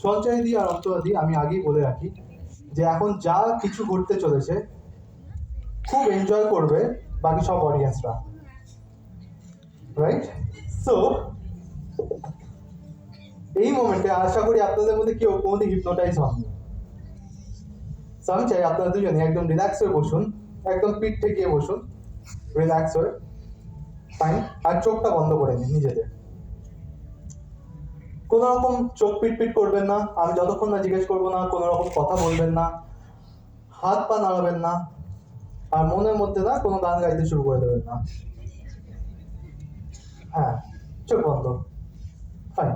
সঞ্চয়দি আর অন্তরাদি আমি আগেই বলে রাখি যে এখন যা কিছু ঘটতে চলেছে খুব এনজয় করবে বাকি সব অডিয়েন্সরা, রাইট? সো এই মোমেন্টে আশা করি আপনাদের মধ্যে কেউ কোনোদিন হিপনোটাইজ হননি। সো আমি চাই আপনারা দুজনে একদম রিল্যাক্স হয়ে বসুন, একদম পিঠ ঠেকিয়ে বসুন, রিল্যাক্স হয়ে, ফাইন। আর চোখটা বন্ধ করে নিন নিজেদের, কোনো রকম চোখ পিট করবেন না। আমি যতক্ষণ না জিজ্ঞেস করবো না কোনো রকম কথা বলবেন না, হাত পা নাড়াবেন না, আর মনের মধ্যে না কোনো গান গাইতে শুরু করে দেবেন না। হ্যাঁ, চোখ বন্ধ, ফাইন।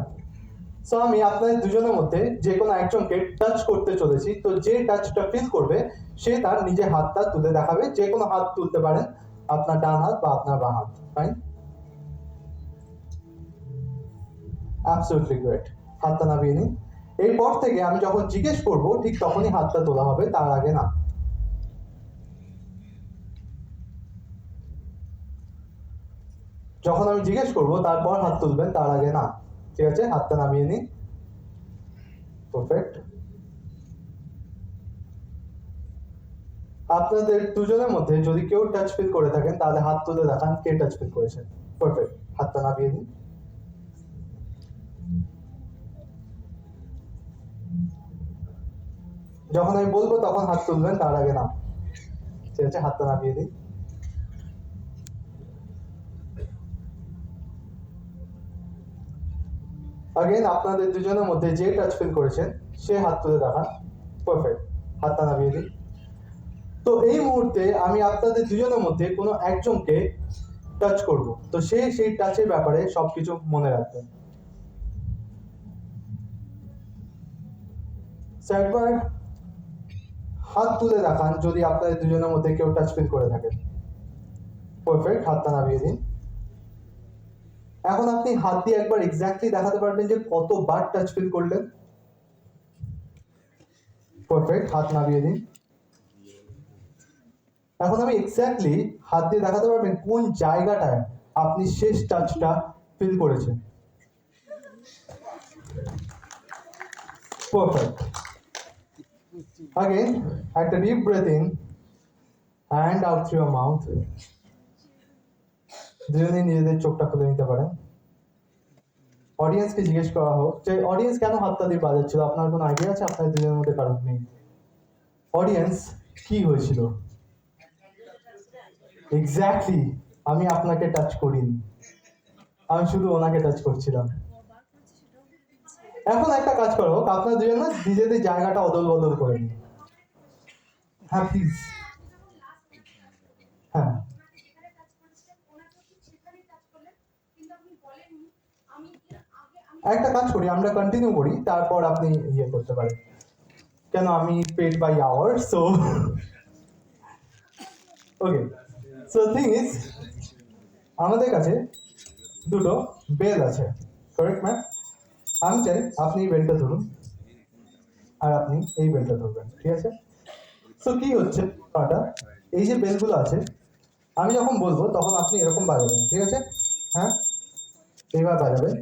সো আমি আপনাদের দুজনের মধ্যে যে কোনো একজনকে টাচ করতে চলেছি, তো যে টাচটা ফিল করবে সে তার নিজের হাতটা তুলে দেখাবে। যে কোনো হাত তুলতে পারেন, আপনার ডান হাত বা আপনার বাঁ হাত, ফাইন। Absolutely great. হাতটা নামিয়ে নিন। এরপর থেকে আমি যখন জিজ্ঞেস করব ঠিক তখনই হাতটা তোলা হবে, তার আগে না। যখন আমি জিজ্ঞেস করব তারপর হাত তুলবেন, তার আগে না। ঠিক আছে, হাতটা নামিয়ে নিন। পারফেক্ট। আপনাদের দুজনের মধ্যে যদি কেউ টাচ ফিল করে থাকেন তাহলে হাত তুলে দেখান কে টাচ ফিল করেছেন। পারফেক্ট, হাতটা নামিয়ে দিন। যখন আমি বলবো তখন হাত তুলবেন, তার আগে না। ঠিক আছে, হাতটা নামিয়ে দিন। আগেন আপনাদের দুজনের মধ্যে যে টাচ ফিল করেছেন সে হাত তুলে দেখান। পারফেক্ট, হাতটা নামিয়ে দিন। তো এই মুহূর্তে আমি আপনাদের দুজনের মধ্যে কোনো একজনকে টাচ করব, তো সেই টাচের ব্যাপারে সবকিছু মনে রাখবেন। একবার হাত তুলে দেখান যদি আপনাদের দুজনের মধ্যে কেউ টাচ ফিল করে থাকে। পারফেক্ট, হাতটা নামিয়ে দিন। এখন আপনি হাত দিয়ে একবার এক্স্যাক্টলি দেখাতে পারবেন যে কতবার টাচ ফিল করলেন। পারফেক্ট, হাত নামিয়ে দিন। এখন আমি এক্স্যাক্টলি হাত দিয়ে দেখাতে পারবেন কোন জায়গাটায় আপনি শেষ টাচটা ফিল করেছেন। পারফেক্ট। Again, একটা deep breath in and out through your mouth. দুজনেই নিজেদের চোখটা খুলে নিতে পারেন। অডিয়েন্সকে জিজ্ঞেস করা হোক যে অডিয়েন্স কেন হাতটা দিয়ে বাজাচ্ছিল। আপনার কোনো আইডিয়া আছে? আপনাদের দুজনের মধ্যে কারণ নেই। অডিয়েন্স কি হয়েছিল? এক্স্যাক্টলি, আমি আপনাকে টাচ করিনি, আমি শুধু ওনাকে টাচ করছিলাম। এখন একটা কাজ করো, আপনার দুজন না নিজেদের জায়গাটা অদল বদল করে নিন। হ্যাঁ প্লিজ। হ্যাঁ, একটা কাজ করি, আমরা কন্টিনিউ করি, তারপর আপনি ইয়ে করতে পারেন। কেন, আমি paid by hour, so okay. So thing is, আমাদের কাছে দুটো বেল আছে, কারেক্ট ম্যাম? আমি চাই আপনি এই বেলটা ধরুন আর আপনি এই বেলটা ধরবেন, ঠিক আছে? সো কি হচ্ছে পাটা, এই যে বেলগুলো আছে আমি যখন বলবো তখন আপনি এরকম বাজাবেন, ঠিক আছে? হ্যাঁ, এইবার বাজাবেন,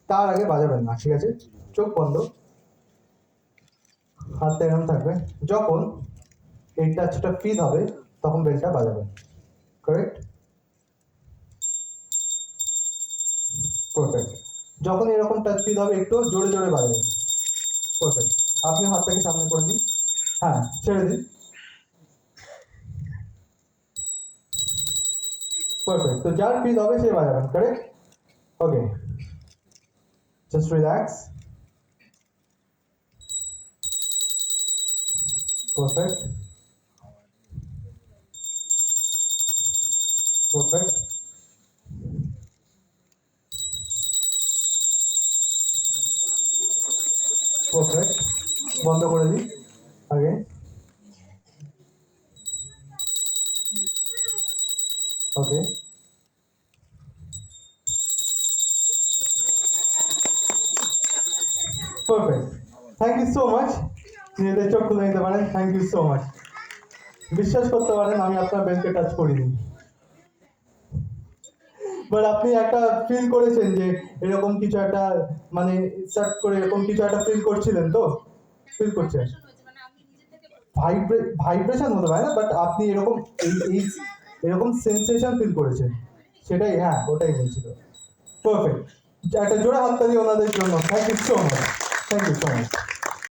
তার আগে বাজাবেন না, ঠিক আছে? চোখ বন্ধ, হাতটা এরকম থাকবে। যখন এই টাচটা ফিল হবে তখন বেলটা বাজাবেন, কারেক্ট? পারফেক্ট। যখন এরকম টাচ ফিল হবে একটু জোরে জোরে বাজাবেন। পারফেক্ট, আপনি হাতটাকে সামনে করে নিন। হ্যাঁ, ছেড়ে দিন। পারফেক্ট, তো যার ফিল হবে সে বাজাবেন, correct? Okay, just relax. Perfect, perfect, perfect. বন্ধ করে দিই আগে। Okay, perfect. Thank you so much. নিজেদের চোখ খুলে নিতে পারেন। Thank you so much. বিশ্বাস করতে পারেন আমি আপনার বেলকে টাচ করিনি, বাট আপনি একটা ফিল করেছেন যে এরকম কিছু একটা মানে সার্চ করে এরকম কিছু একটা ফিল করছিলেন তো ফিল করছেন ভাইব্রেশন হতে পারে না বাট আপনি এরকম এরকম সেন্সেশন ফিল করেছেন সেটাই হ্যাঁ ওটাই বলছিল পারফেক্ট একটা জোড়া হাততালি ওনাদের জন্য thank you so much thank you so much